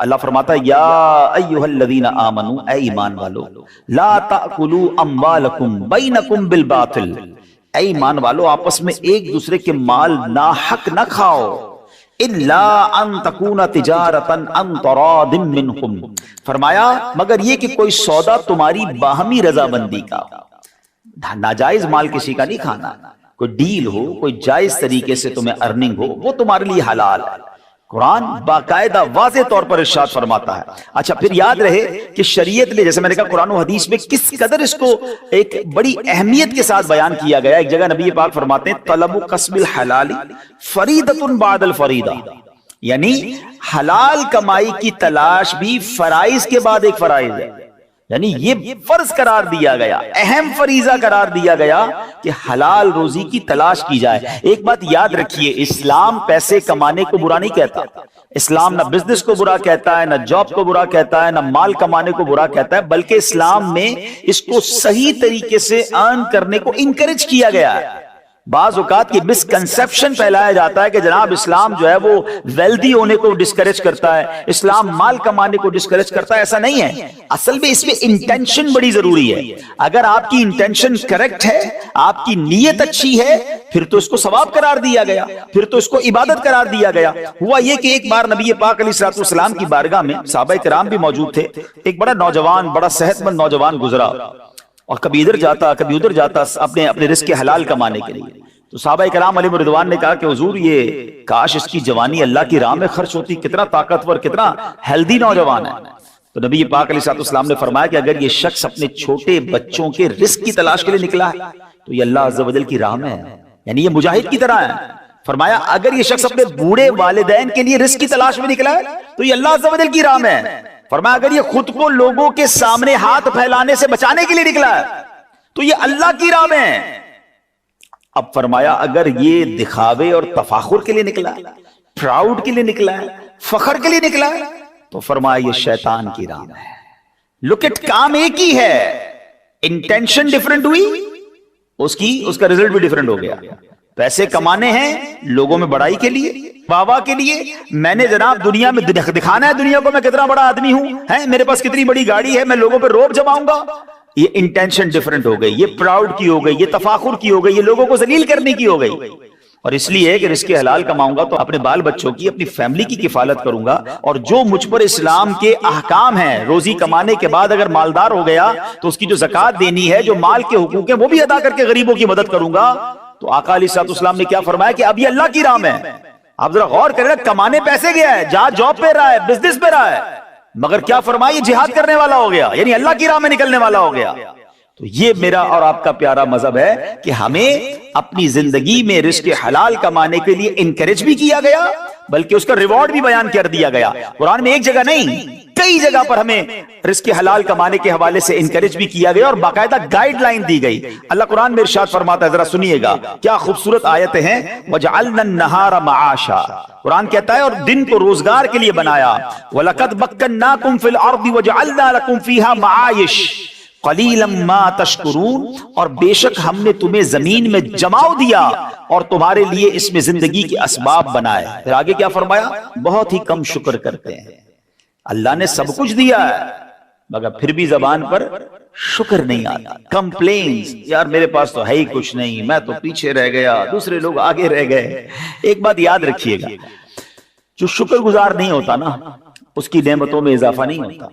اللہ فرماتا ہے یا ایھا الذین آمنوا، اے ایمان والو، لا تأکلوا اموالکم بینکم بالباطل، اے ایمان والو آپس میں ایک دوسرے کے مال ناحق نہ کھاؤ، الا ان تکون تجارتا ان تراض منکم، فرمایا مگر یہ کہ کوئی سودا تمہاری باہمی رضامندی کا، ناجائز مال کسی کا نہیں کھانا، کوئی ڈیل ہو، کوئی جائز طریقے سے تمہیں ارننگ ہو، وہ تمہارے لیے حلال ہے۔ قرآن باقاعدہ واضح طور پر ارشاد فرماتا ہے۔ اچھا پھر یاد رہے کہ شریعت نے، جیسے میں نے کہا قرآن و حدیث میں کس قدر اس کو ایک بڑی اہمیت کے ساتھ بیان کیا گیا۔ ایک جگہ نبی پاک فرماتے ہیں طلب کسب الحلال فریضۃ بعد الفریضہ، یعنی حلال کمائی کی تلاش بھی فرائض کے بعد ایک فرائض ہے، یعنی یہ فرض قرار دیا گیا، اہم فریضہ قرار دیا گیا کہ حلال روزی کی تلاش کی جائے۔ ایک بات یاد رکھیے، اسلام پیسے کمانے کو برا نہیں کہتا، اسلام نہ بزنس کو برا کہتا ہے، نہ جاب کو برا کہتا ہے، نہ مال کمانے کو برا کہتا ہے، بلکہ اسلام میں اس کو صحیح طریقے سے ارن کرنے کو انکریج کیا گیا ہے۔ بعض اوقات یہ مسکنسپشن پھیلایا جاتا ہے کہ جناب اسلام جو ہے وہ ویلدی ہونے کو ڈسکریج کرتا ہے، اسلام مال کمانے کو ڈسکریج کرتا ہے، ایسا نہیں ہے۔ اصل میں اس میں انٹینشن بڑی ضروری ہے۔ اگر آپ کی انٹینشن کریکٹ ہے، آپ کی نیت اچھی ہے، پھر تو اس کو ثواب قرار دیا گیا، پھر تو اس کو عبادت قرار دیا گیا۔ ہوا یہ کہ ایک بار نبی پاک علیہ الصلوۃ والسلام کی بارگاہ میں صحابہ کرام بھی موجود تھے، ایک بڑا نوجوان، بڑا صحت مند نوجوان گزرا، اور کبھی ادھر جاتا کبھی ادھر جاتا اپنے رزق حلال کمانے کے لیے۔ تو صحابہ کرام علیہ رضوان نے کہا کہ حضور یہ کاش اس کی جوانی اللہ کی راہ میں خرچ ہوتی، کتنا طاقتور، کتنا ہیلدی نوجوان ہے۔ تو نبی پاک علیہ الصلوۃ والسلام نے فرمایا کہ اگر یہ شخص اپنے چھوٹے بچوں کے رزق کی تلاش کے لیے نکلا ہے تو یہ اللہ عز و جل کی راہ میں ہے، یعنی یہ مجاہد کی طرح ہے۔ فرمایا اگر یہ شخص اپنے بوڑھے والدین کے لیے رزق کی تلاش میں نکلا ہے تو یہ اللہ عز و جل کی راہ میں ہے۔ فرمایا اگر یہ خود کو لوگوں کے سامنے ہاتھ پھیلانے سے بچانے کے لیے نکلا ہے تو یہ اللہ کی راہ میں ہے۔ اب فرمایا اگر یہ دکھاوے اور تفاخر کے لیے نکلا ہے، پراؤڈ کے لیے نکلا ہے، فخر کے لیے نکلا ہے، تو فرمایا یہ شیطان کی راہ میں ہے۔ لک اٹ، کام ایک ہی ہے، انٹینشن ڈیفرنٹ ہوئی، اس کا رزلٹ بھی ڈیفرنٹ ہو گیا۔ پیسے کمانے ہیں لوگوں میں بڑائی کے لیے، بابا کے لیے، میں نے جناب دنیا میں دکھانا ہے دنیا کو میں کتنا بڑا آدمی ہوں، میرے پاس کتنی بڑی گاڑی ہے، میں لوگوں پہ روب جماؤں گا، یہ انٹینشن ڈیفرنٹ ہو گئی، یہ پراؤڈ کی ہو گئی، یہ تفاخر کی ہو گئی، یہ لوگوں کو ذلیل کرنے کی ہو گئی۔ اور اس لیے کہ رزق حلال کماؤں گا تو اپنے بال بچوں کی، اپنی فیملی کی کفالت کروں گا، اور جو مجھ پر اسلام کے احکام ہیں، روزی کمانے کے بعد اگر مالدار ہو گیا تو اس کی جو زکوٰۃ دینی ہے، جو مال کے حقوق ہیں وہ بھی ادا کر کے غریبوں کی مدد کروں گا۔ تو آقا علیہ الصلوۃ والسلام نے کیا فرمایا کہ اب یہ اللہ کی راہ میں ہے۔ آپ ذرا غور کریں، کمانے پیسے گیا ہے، جہاں جاب پہ رہا ہے، بزنس پہ رہا ہے، مگر کیا فرمایا، یہ جہاد کرنے والا ہو گیا، یعنی اللہ کی راہ میں نکلنے والا ہو گیا۔ تو یہ میرا اور آپ کا پیارا مذہب ہے کہ ہمیں اپنی زندگی میں رزق حلال کمانے کے لیے انکریج بھی کیا گیا، بلکہ اس کا ریوارڈ بھی بیان کر دیا گیا۔ قرآن میں ایک جگہ نہیں، کئی جگہ پر ہمیں رزق حلال کمانے کے حوالے سے انکریج بھی کیا گیا اور باقاعدہ گائیڈ لائن دی گئی۔ اللہ قرآن میں ارشاد فرماتا ہے، ذرا سنیے گا، کیا خوبصورت آیتیں ہیں، وَجَعَلْنَا النَّهَارَ مَعَاشًا، قرآن کہتا ہے اور دن کو روزگار کے لیے بنایا، وَلَقَدْ مَكَّنَّاكُمْ فِي الْأَرْضِ وَجَعَلْنَا لَكُمْ فِيهَا مَعَايِشَ قَلِيلًا مَا تَشْكُرُونَ، اور بے شک ہم نے تمہیں زمین میں جماؤ دیا اور تمہارے لیے اس میں زندگی کے اسباب بنائے۔ پھر آگے کیا فرمایا، بہت ہی کم شکر کرتے ہیں۔ اللہ نے سب کچھ دیا ہے مگر پھر بھی زبان پر شکر نہیں آتا، کمپلینز، یار میرے پاس تو ہے ہی کچھ نہیں، میں تو پیچھے رہ گیا، دوسرے لوگ آگے رہ گئے۔ ایک بات یاد رکھیے گا، جو شکر گزار نہیں ہوتا نا، اس کی نعمتوں میں اضافہ نہیں ہوتا۔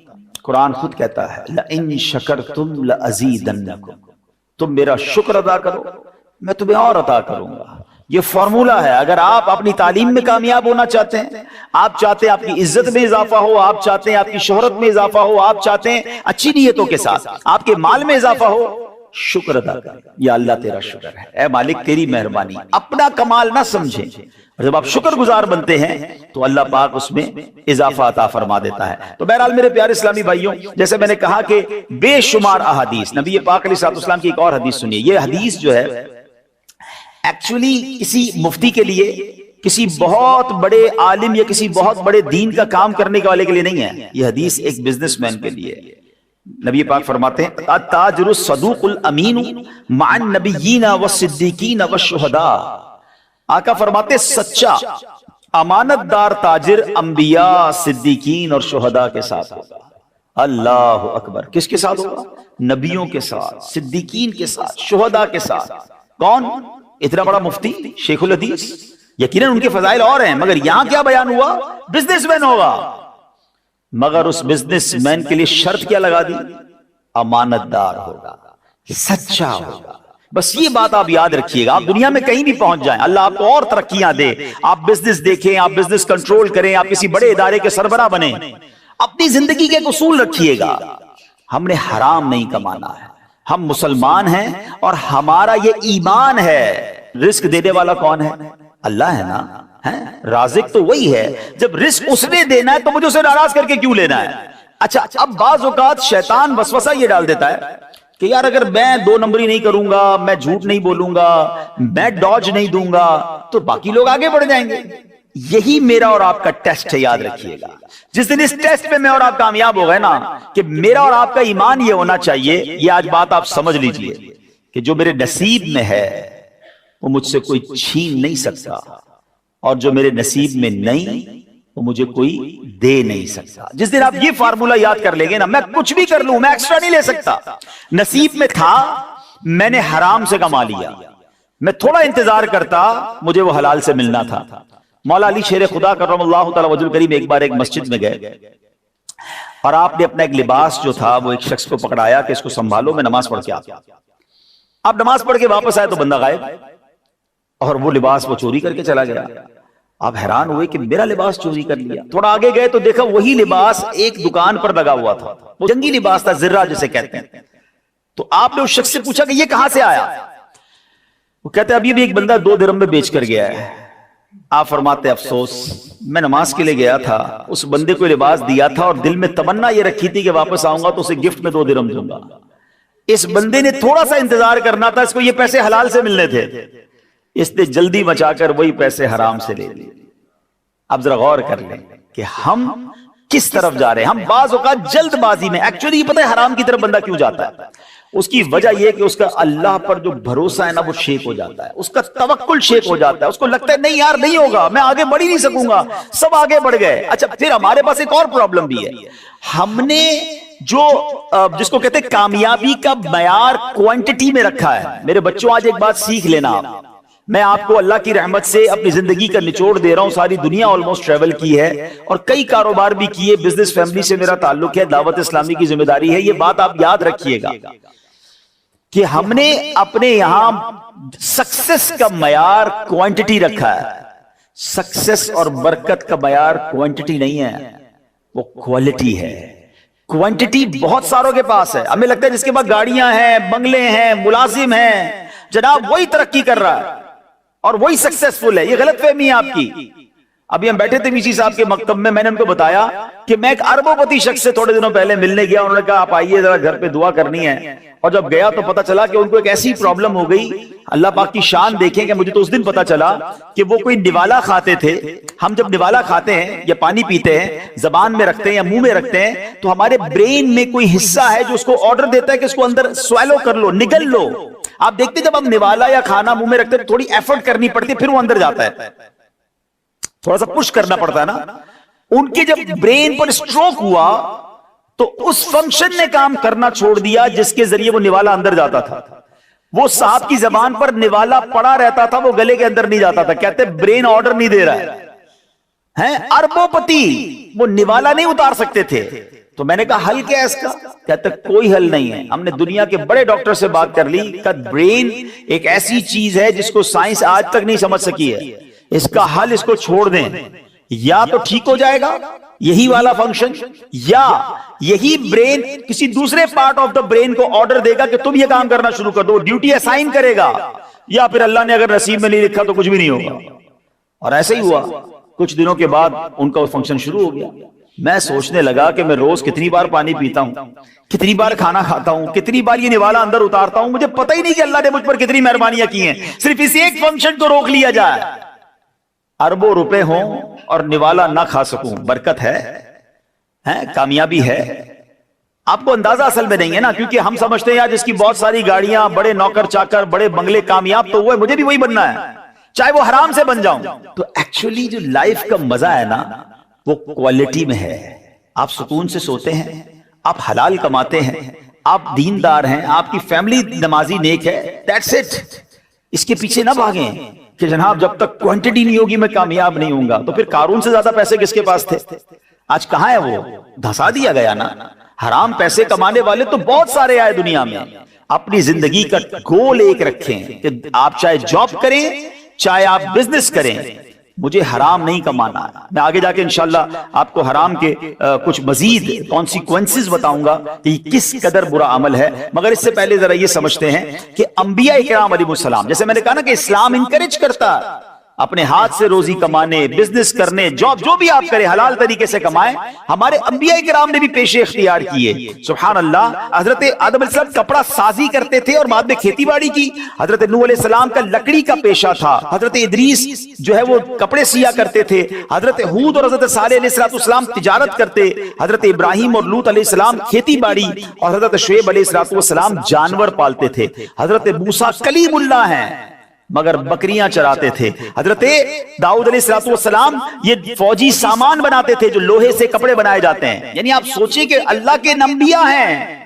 قرآن خود کہتا ہے لَإِن شَكَرْتُمْ لَأَزِيدَنَّكُمْ، تم میرا شکر ادا کرو میں تمہیں اور عطا کروں گا۔ یہ فارمولہ ہے، اگر آپ اپنی تعلیم میں کامیاب ہونا چاہتے ہیں، آپ چاہتے ہیں آپ کی عزت میں اضافہ ہو، آپ چاہتے ہیں آپ کی شہرت میں اضافہ ہو، آپ چاہتے ہیں اچھی نیتوں کے ساتھ آپ کے مال میں اضافہ ہو، شکر ادا کر، یا اللہ تیرا شکر ہے، اے مالک تیری مہربانی، اپنا کمال نہ سمجھیں۔ اور جب آپ شکر گزار بنتے ہیں تو اللہ پاک اس میں اضافہ عطا فرما دیتا ہے۔ تو بہرحال میرے پیارے اسلامی بھائیوں، جیسے میں نے کہا کہ بے شمار احادیث، نبی پاک علیہ الصلوۃ والسلام کی ایک اور حدیث سنیے۔ یہ حدیث جو ہے ایکچولی کسی مفتی کے لیے، کسی بہت بڑے عالم یا کسی بہت بڑے دین کا کام کرنے والے کے لیے نہیں ہے، یہ حدیث ایک بزنس مین کے لیے۔ نبی پاک فرماتے ہیں التاجر الصدوق الامین مع النبیین والصدیقین والشہداء، آقا فرماتے سچا امانت دار تاجر انبیاء، صدیقین اور شہداء کے ساتھ ہوگا۔ اللہ اکبر، کس کے ساتھ ہوگا؟ نبیوں کے ساتھ، صدیقین کے ساتھ، شہداء کے ساتھ۔ کون؟ اتنا بڑا مفتی شیخ الحدیث، یقیناً ان کے فضائل اور ہیں، مگر یہاں کیا بیان ہوا؟ بزنس مین ہوگا، مگر اس بزنس مین کے لیے شرط کیا لگا دی؟ امانت دار ہوگا، سچا ہوگا۔ بس یہ بات آپ یاد رکھیے گا، آپ دنیا میں کہیں بھی پہنچ جائیں، اللہ آپ کو اور ترقیاں دے، آپ بزنس دیکھیں، آپ بزنس کنٹرول کریں، آپ کسی بڑے ادارے کے سربراہ بنیں، اپنی زندگی کے ایک اصول رکھیے گا، ہم نے حرام نہیں کمانا ہے، ہم مسلمان ہیں اور ہمارا یہ ایمان ہے۔ رزق دینے والا کون ہے؟ اللہ ہے نا، رازق تو وہی ہے، جب رزق اس نے دینا ہے تو مجھے اسے ناراض کر کے کیوں لینا ہے؟ اچھا، اب بعض اوقات شیطان وسوسہ یہ ڈال دیتا ہے کہ یار اگر میں 2 نمبری نہیں کروں گا، میں جھوٹ نہیں بولوں گا، میں ڈاج نہیں دوں گا، تو باقی لوگ آگے بڑھ جائیں گے۔ یہی میرا اور آپ کا ٹیسٹ ہے، یاد رکھیے گا۔ جس دن اس ٹیسٹ میں اور آپ کامیاب ہو گئے نا، کہ میرا اور آپ کا ایمان یہ ہونا چاہیے، یہ آج بات آپ سمجھ لیجئے کہ جو میرے نصیب میں ہے وہ مجھ سے کوئی چھین نہیں سکتا، اور جو میرے نصیب میں نہیں وہ مجھے کوئی دے نہیں سکتا۔ جس دن آپ یہ فارمولا یاد کر لیں گے نا، میں کچھ بھی کر لوں، میں ایکسٹرا نہیں لے سکتا، نصیب میں تھا میں نے حرام سے کما لیا، میں تھوڑا انتظار کرتا مجھے وہ حلال سے ملنا تھا۔ مولا علی شیر خدا کرم اللہ تعالی وجہ الکریم ایک بار ایک مسجد میں گئے، اور آپ نے اپنا ایک لباس جو تھا وہ ایک شخص کو پکڑایا کہ اس کو سنبھالو، میں نماز پڑھ کے آتا۔ آپ نماز پڑھ کے واپس آئے تو بندہ غائب، اور وہ لباس وہ چوری کر کے چلا گیا۔ آپ حیران ہوئے کہ میرا لباس چوری کر لیا۔ تھوڑا آگے گئے تو دیکھا وہی لباس ایک دکان پر لگا ہوا تھا، وہ جنگی لباس تھا، زرہ جسے کہتے ہیں۔ تو آپ نے اس شخص سے پوچھا کہ یہ کہاں سے آیا؟ وہ کہتے ابھی بھی ایک بندہ 2 درہم میں بیچ کر گیا ہے۔ آپ فرماتے افسوس، میں نماز کے لیے گیا تھا، اس بندے کو لباس دیا تھا اور دل میں تمنا یہ رکھی تھی کہ واپس آؤں گا تو اسے گفٹ میں 2 درہم دوں گا۔ اس بندے نے تھوڑا سا انتظار کرنا تھا، اس کو یہ پیسے حلال سے ملنے تھے، اس نے جلدی مچا کر وہی پیسے حرام سے لے لیے۔ اب ذرا غور کر لیں کہ ہم کس طرف جا رہے ہیں۔ ہم بعض اوقات جلد بازی میں، ایکچولی پتہ ہے حرام کی طرف بندہ کیوں جاتا ہے؟ اس کی وجہ یہ کہ اس کا اللہ پر جو بھروسہ ہے نا وہ شیک ہو جاتا ہے، اس کا توکل شیک ہو جاتا ہے، اس کو لگتا ہے نہیں یار نہیں ہوگا، میں آگے بڑھ ہی نہیں سکوں گا، سب آگے بڑھ گئے۔ اچھا، پھر ہمارے پاس ایک اور پرابلم بھی ہے، ہم نے جو جس کو کہتے ہیں کامیابی کا معیار کوانٹٹی میں رکھا ہے۔ میرے بچوں آج ایک بات سیکھ لینا، میں آپ کو اللہ کی رحمت سے اپنی زندگی کا نچوڑ دے رہا ہوں، ساری دنیا آلموسٹ ٹریول کی ہے اور کئی کاروبار بھی کیے، بزنس فیملی سے میرا تعلق ہے، دعوت اسلامی کی ذمہ داری ہے۔ یہ بات آپ یاد رکھیے گا کہ ہم نے اپنے یہاں سکسس کا معیار کوانٹٹی رکھا ہے۔ سکسس اور برکت کا معیار کوانٹٹی نہیں ہے، وہ کوالٹی ہے۔ کوانٹٹی بہت ساروں کے پاس ہے، ہمیں لگتا ہے جس کے پاس گاڑیاں ہیں، بنگلے ہیں، ملازم ہیں، جناب وہی ترقی کر رہا ہے اور وہی سکسیسفل ہے۔ یہ غلط فہمی ہے آپ کی۔ ابھی ہم بیٹھے تھے ویسی صاحب کے مکتب میں نے ان کو بتایا کہ میں ایک اربوں پتی شخص سے تھوڑے دنوں پہلے ملنے گیا، انہوں نے کہا آپ آئیے ذرا گھر پہ دعا کرنی ہے، اور جب گیا تو پتا چلا کہ ان کو ایک ایسی پرابلم ہو گئی، اللہ پاک کی شان دیکھیں کہ مجھے تو اس دن پتا چلا کہ وہ کوئی نوالا کھاتے تھے۔ ہم جب نوالا کھاتے ہیں یا پانی پیتے ہیں، زبان میں رکھتے ہیں یا منہ میں رکھتے ہیں، تو ہمارے برین میں کوئی حصہ ہے جو اس کو آرڈر دیتا ہے کہ اس کو اندر سویلو کر لو، نگل لو۔ آپ دیکھتے جب ہم نوالا یا کھانا منہ میں رکھتے ہیں تھوڑی ایفرٹ کرنی پڑتی ہے، پھر وہ اندر جاتا ہے، تھوڑا سا پش کرنا پڑتا ہے نا۔ ان کے جب برین پر اسٹروک ہوا تو اس فنکشن نے کام کرنا چھوڑ دیا جس کے ذریعے وہ نوالا اندر جاتا تھا۔ وہ صاحب کی زبان پر نوالا پڑا رہتا تھا، وہ گلے کے اندر نہیں جاتا تھا، کہتے برین آرڈر نہیں دے رہا ہے۔ اربوں پتی وہ نوالا نہیں اتار سکتے تھے۔ تو میں نے کہا حل کیا ہے اس کا؟ کہتے کوئی حل نہیں ہے۔ ہم نے دنیا کے بڑے ڈاکٹر سے بات کر لی کہ برین ایک ایسی چیز ہے جس کو سائنس آج تک نہیں سمجھ سکی ہے، اس کا حل اس کو چھوڑ دیں، یا تو ٹھیک ہو جائے گا یہی والا فنکشن، یا یہی برین کسی دوسرے پارٹ آف دا برین کو آرڈر دے گا کہ تم یہ کام کرنا شروع کر دو، ڈیوٹی اسائن کرے گا، یا پھر اللہ نے اگر نصیب میں نہیں لکھا تو کچھ بھی نہیں ہوگا۔ اور ایسا ہی ہوا، کچھ دنوں کے بعد ان کا فنکشن شروع ہو گیا۔ میں سوچنے لگا کہ میں روز کتنی بار پانی پیتا ہوں، کتنی بار کھانا کھاتا ہوں، کتنی بار یہ نوالا اندر اتارتا ہوں، مجھے پتہ ہی نہیں کہ اللہ نے مجھ پر کتنی مہربانیاں کی ہیں، صرف اس ایک فنکشن کو روک لیا جائے، اربوں روپے ہوں اور نوالا نہ کھا سکوں۔ برکت ہے، کامیابی ہے۔ آپ کو اندازہ اصل میں نہیں ہے نا، کیونکہ ہم سمجھتے ہیں یار جس کی بہت ساری گاڑیاں، بڑے نوکر چاکر، بڑے بنگلے، کامیاب تو وہ ہے، مجھے بھی وہی بننا ہے۔ چاہے وہ حرام سے بن جاؤں. تو ایکچولی جو لائف کا مزہ ہے نا وہ کوالٹی میں ہے. آپ سکون سے سوتے ہیں, آپ حلال کماتے ہیں, آپ دیندار ہیں, آپ کی فیملی نمازی نیک ہے, دیٹس اٹ. اس کے پیچھے نہ بھاگیں کہ جناب جب تک کوانٹٹی نہیں ہوگی میں کامیاب نہیں ہوں گا. تو پھر قارون سے زیادہ پیسے کس کے پاس تھے؟ آج کہاں ہے وہ؟ دھسا دیا گیا نا. حرام پیسے کمانے والے تو بہت سارے آئے دنیا میں. اپنی زندگی کا گول ایک رکھیں کہ آپ چاہے جاب کریں چاہے آپ بزنس کریں, مجھے حرام نہیں کمانا. میں آگے جا کے انشاءاللہ آپ کو حرام کے کچھ مزید کانسیکوینسز بتاؤں گا کہ کس قدر برا عمل ہے. مگر اس سے پہلے ذرا یہ سمجھتے ہیں کہ انبیاء اکرام علیہ السلام, جیسے میں نے کہا نا کہ اسلام انکریج کرتا اپنے ہاتھ سے روزی کمانے, بزنس کرنے, جاب جو بھی آپ کریں حلال طریقے سے کمائیں. ہمارے انبیاء کرام نے بھی پیشے اختیار کیے. سبحان اللہ. حضرت آدم علیہ السلام کپڑا سازی کرتے تھے اور بعد میں کھیتی باڑی کی. حضرت نوح علیہ السلام کا لکڑی کا پیشہ تھا. حضرت ادریس جو ہے وہ کپڑے سیا کرتے تھے. حضرت ہود اور حضرت صالح علیہ السلام تجارت کرتے. حضرت ابراہیم اور لوط علیہ السلام کھیتی باڑی, اور حضرت شعیب علیہ السلام جانور پالتے تھے. حضرت موسیٰ کلیم اللہ ہیں مگر بکریاں چراتے تھے. حضرت داؤد علیہ السلام یہ فوجی سامان بناتے تھے جو لوہے سے کپڑے بنائے جاتے ہیں. یعنی آپ سوچیں کہ اللہ کے انبیاء ہیں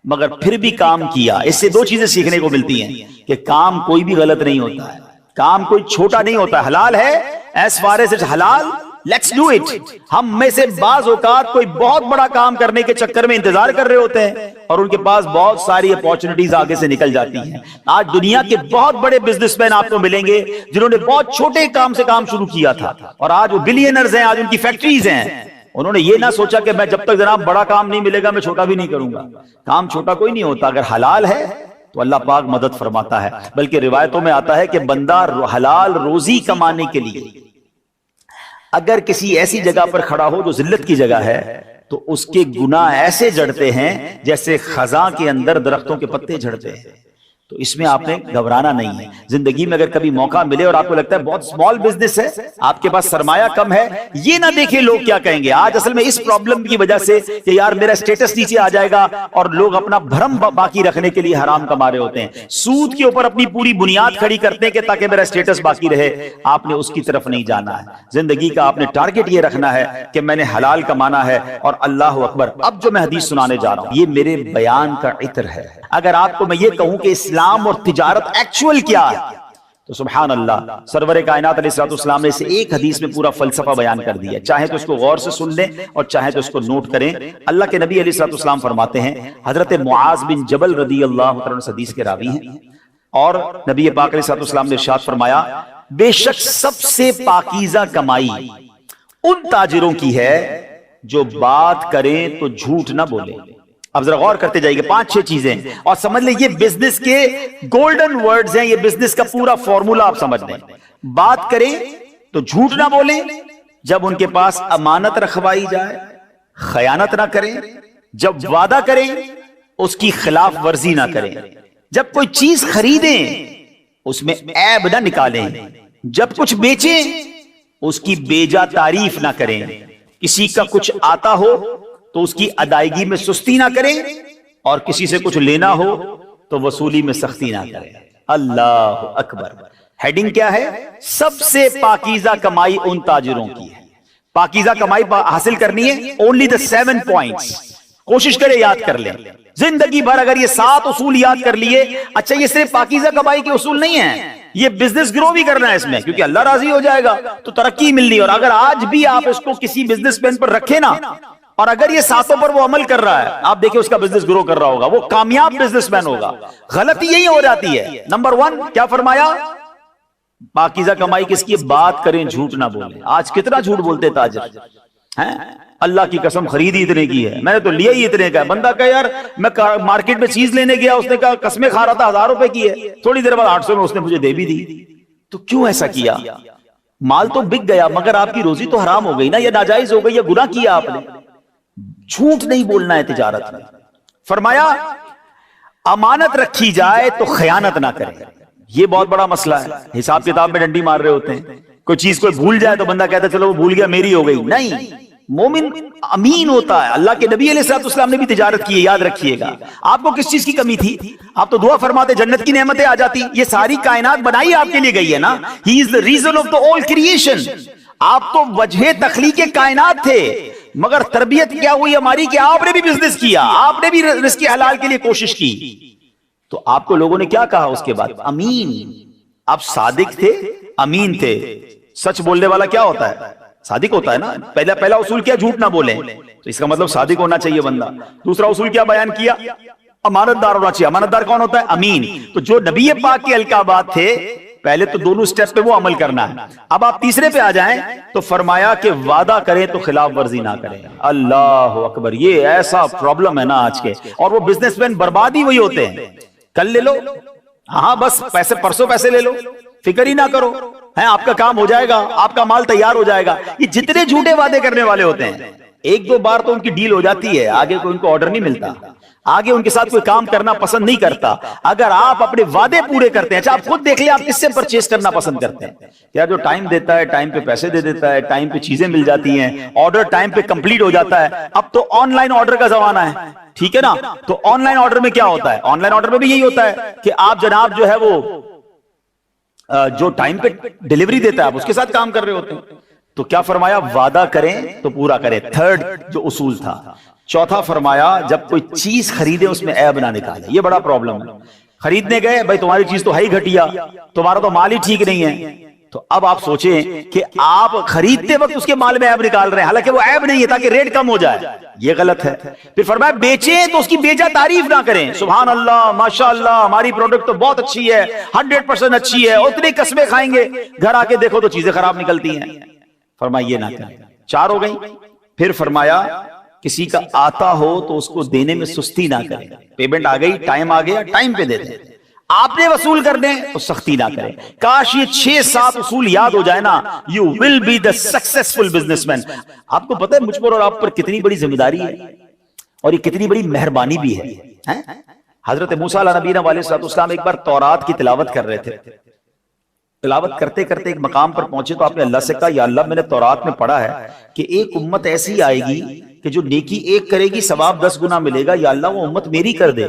مگر پھر بھی کام کیا. اس سے دو چیزیں سیکھنے کو ملتی ہیں کہ کام کوئی بھی غلط نہیں ہوتا ہے, کام کوئی چھوٹا نہیں ہوتا ہے. حلال ہے, ایز فار ایز اٹس حلال لیٹس ڈو اٹ. ہم میں سے بعض اوقات کوئی بہت بڑا کام کرنے کے چکر میں انتظار کر رہے ہوتے ہیں اور ان کے پاس بہت ساری اپارچونٹیز آگے سے نکل جاتی ہیں. آج دنیا کے بہت بڑے بزنس مین آپ کو ملیں گے جنہوں نے بہت چھوٹے کام سے کام شروع کیا تھا اور آج وہ بلینرز ہیں, آج ان کی فیکٹریز ہیں. انہوں نے یہ نہ سوچا کہ میں جب تک جناب بڑا کام نہیں ملے گا میں چھوٹا بھی نہیں کروں گا. کام چھوٹا کوئی نہیں ہوتا. اگر حلال ہے تو اللہ پاک مدد فرماتا ہے. بلکہ روایتوں میں آتا ہے کہ بندہ حلال روزی کمانے کے لیے اگر کسی ایسی جگہ پر کھڑا ہو جو ذلت کی جگہ ہے تو اس کے گناہ ایسے جڑتے ہیں جیسے خزاں کے اندر درختوں کے پتے جھڑتے ہیں. تو اس میں آپ نے گھبرانا نہیں ہے. زندگی میں اگر کبھی موقع ملے اور آپ کو لگتا ہے بہت سمال بزنس ہے, آپ کے پاس سرمایہ کم ہے, یہ نہ دیکھیں لوگ کیا کہیں گے. آج اصل میں اس پرابلم کی وجہ سے کہ یار میرا سٹیٹس نیچے آ جائے گا اور لوگ اپنا بھرم باقی رکھنے کے لیے حرام کما رہے ہوتے ہیں, سود کے اوپر اپنی پوری بنیاد کھڑی کرتے ہیں کہ تاکہ میرا سٹیٹس باقی رہے. آپ نے اس کی طرف نہیں جانا ہے. زندگی کا آپ نے ٹارگٹ یہ رکھنا ہے کہ میں نے حلال کمانا ہے. اور اللہ اکبر, اب جو میں حدیث سنانے جا رہا ہوں یہ میرے بیان کا عطر ہے. اگر آپ کو میں یہ کہوں کہ اسلام اور تجارت ایکچوئل کیا ہے تو سبحان اللہ, سرور کائنات علیہ السلام نے اسے ایک حدیث میں پورا فلسفہ بیان کر دیا. چاہے تو اس کو غور سے سن لیں اور چاہے تو اس کو نوٹ کریں. اللہ کے نبی علیہ السلام فرماتے ہیں, حضرت معاذ بن جبل رضی اللہ عنہ حدیث کے راوی ہیں, اور نبی پاک علیہ السلام نے ارشاد فرمایا بے شک سب سے پاکیزہ کمائی ان تاجروں کی ہے جو بات کریں تو جھوٹ نہ بولیں. اب ذرا غور کرتے جائیے 5-6 چیزیں اور سمجھ لیں یہ بزنس کے گولڈن ورڈز ہیں, یہ بزنس کا پورا فارمولا آپ سمجھ لیں. بات کریں تو جھوٹ نہ بولیں, جب ان کے پاس امانت رکھوائی جائے خیانت نہ کریں, جب وعدہ کریں اس کی خلاف ورزی نہ کریں, جب کوئی چیز خریدیں اس میں عیب نہ نکالیں, جب کچھ بیچیں اس کی بیجا تعریف نہ کریں, کسی کا کچھ آتا ہو تو اس کی ادائیگی میں سستی نہ کریں, اور کسی سے کچھ لینا ہو تو وصولی میں سختی نہ کریں. اللہ اکبر. ہیڈنگ کیا ہے؟ سب سے پاکیزہ کمائی ان تاجروں کی ہے. پاکیزہ کمائی حاصل کرنی ہے, only the 7 points. کوشش کرے یاد کر لیں زندگی بھر. اگر یہ 7 اصول یاد کر لیے, اچھا یہ صرف پاکیزہ کمائی کے اصول نہیں ہیں, یہ بزنس گرو بھی کرنا ہے اس میں, کیونکہ اللہ راضی ہو جائے گا تو ترقی ملنی. اور اگر آج بھی آپ اس کو کسی بزنس مین پر رکھے نا, اور اگر یہ 7 پر وہ عمل کر رہا ہے, آپ دیکھیں اس کا بزنس گرو کر رہا ہوگا, وہ کامیاب بزنس مین ہوگا. غلطی یہی ہو جاتی ہے. نمبر 1 کیا فرمایا؟ پاکیزہ کمائی کس کی؟ بات کریں جھوٹ نہ بولیں. آج کتنا جھوٹ بولتے تاجر ہیں, اللہ کی قسم خریدی اتنے کی ہے, میں نے تو لیا ہی اتنے کا ہے. بندہ کہا یار میں مارکیٹ میں چیز لینے گیا, اس نے کہا قسمیں کھا رہا تھا 1000 روپے کی ہے, تھوڑی دیر بعد 800 میں اس نے مجھے دے بھی دی. تو کیوں ایسا کیا؟ مال تو بک گیا مگر آپ کی روزی تو حرام ہو گئی نا, یا ناجائز ہو گئی, یا گناہ کیا آپ نے. جھوٹ نہیں بولنا ہے تجارت میں. فرمایا امانت رکھی جائے تو خیانت نہ کرے. یہ بہت بڑا مسئلہ ہے. حساب کتاب میں ڈنڈی مار رہے ہوتے ہیں, کوئی چیز کوئی بھول جائے تو بندہ کہتا ہے چلو وہ بھول گیا میری ہو گئی. نہیں, مومن امین ہوتا ہے. اللہ کے نبی علیہ السلام نے بھی تجارت کی ہے, یاد رکھیے گا. آپ کو کس چیز کی کمی تھی؟ آپ تو دعا فرماتے جنت کی نعمتیں آ جاتی. یہ ساری کائنات بنائی آپ کے لیے گئی ہے نا. He is the reason of the all creation. آپ تو وجہ تخلیق کائنات تھے, مگر تربیت کیا ہوئی ہماری کہ آپ نے بھی بزنس کیا, آپ نے بھی رزق حلال کے لیے کوشش کی. تو آپ کو لوگوں نے کیا کہا اس کے بعد؟ امین. آپ صادق تھے, امین تھے. سچ بولنے والا کیا ہوتا ہے؟ صادق ہوتا ہے نا. پہلا اصول کیا؟ جھوٹ نہ بولیں. تو اس کا مطلب صادق ہونا چاہیے بندہ. دوسرا اصول کیا بیان کیا؟ امانت دار ہونا چاہیے. امانت دار کون ہوتا ہے؟ امین. تو جو نبی پاک کے القابات تھے, پہلے تو دونوں سٹیپ پہ وہ عمل کرنا ہے. اب آپ تیسرے پہ آ جائیں تو فرمایا کہ وعدہ کریں تو خلاف ورزی نہ کریں. اللہ اکبر. یہ ایسا پرابلم ہے نا آج کے, اور وہ بزنس مین برباد ہی وہی ہوتے ہیں. کل لے لو, ہاں بس پیسے, پرسوں پیسے لے لو, فکر ہی نہ کرو, ہے آپ کا کام ہو جائے گا, آپ کا مال تیار ہو جائے گا. یہ جتنے جھوٹے وعدے کرنے والے ہوتے ہیں, ایک دو بار تو ان کی ڈیل ہو جاتی ہے, آگے کوئی ان کو آرڈر نہیں ملتا, آگے ان کے ساتھ کوئی کام کرنا پسند نہیں کرتا. اگر آپ اپنے وعدے پورے کرتے ہیں, اچھا آپ خود دیکھ لیں آپ کس سے پرچیز کرنا پسند کرتے ہیں. یار جو ٹائم دیتا ہے, ٹائم پہ پیسے دے دیتا ہے, ٹائم پہ چیزیں مل جاتی ہیں, آرڈر ٹائم پہ کمپلیٹ ہو جاتا ہے. اب تو آن لائن آرڈر کا زمانہ ہے, ٹھیک ہے نا. تو آن لائن آرڈر میں کیا ہوتا ہے؟ آن لائن آرڈر میں بھی یہی ہوتا ہے کہ آپ جناب جو ہے وہ جو ٹائم پہ ڈیلیوری دیتا ہے آپ اس کے ساتھ کام کر رہے ہوتے ہیں. تو کیا فرمایا؟ وعدہ کریں تو پورا کریں. تھرڈ جو اصول تھا. چوتھا فرمایا جب کوئی چیز خریدے اس میں عیب نہ نکالے. یہ بڑا پرابلم ہے. خریدنے گئے, بھائی تمہاری چیز تو ہے ہی گھٹیا, تمہارا تو مال ہی ٹھیک نہیں ہے. تو اب آپ سوچیں کہ آپ خریدتے وقت اس کے مال میں عیب نکال رہے ہیں, حالانکہ وہ عیب نہیں ہے, تاکہ ریٹ کم ہو جائے. یہ غلط ہے. پھر فرمایا بیچیں تو اس کی بیجا تعریف نہ کریں. سبحان اللہ, ماشاءاللہ, ہماری پروڈکٹ تو بہت اچھی ہے, 100% اچھی ہے, اتنی قسمیں کھائیں گے, گھر آ کے دیکھو تو چیزیں خراب نکلتی ہیں. فرمایا یہ نہ کریں. 4 ہو گئی. پھر فرمایا کسی کا آتا ہو تو اس کو دینے میں سستی نہ کریں. پیمنٹ آ گئی, ٹائم آ گیا, ٹائم پہ دے دیں. آپ نے وصول کر دیں تو سختی نہ کریں. کاش یہ 6-7 اصول یاد ہو جائے نا, you will be the successful businessman. آپ کو پتہ ہے مجھ پر اور آپ پر کتنی بڑی ذمہ داری ہے, اور یہ کتنی بڑی مہربانی بھی ہے. حضرت موسیٰ علیہ نبینا علیہ السلام ایک بار تورات کی تلاوت کر رہے تھے. تلاوت کرتے کرتے ایک مقام پر پہنچے تو آپ نے اللہ سے کہا, یا اللہ میں نے تورات میں پڑھا ہے کہ ایک امت ایسی آئے گی کہ جو نیکی ایک کرے گی ثواب 10 گنا ملے گا, یا اللہ وہ امت میری کر دے.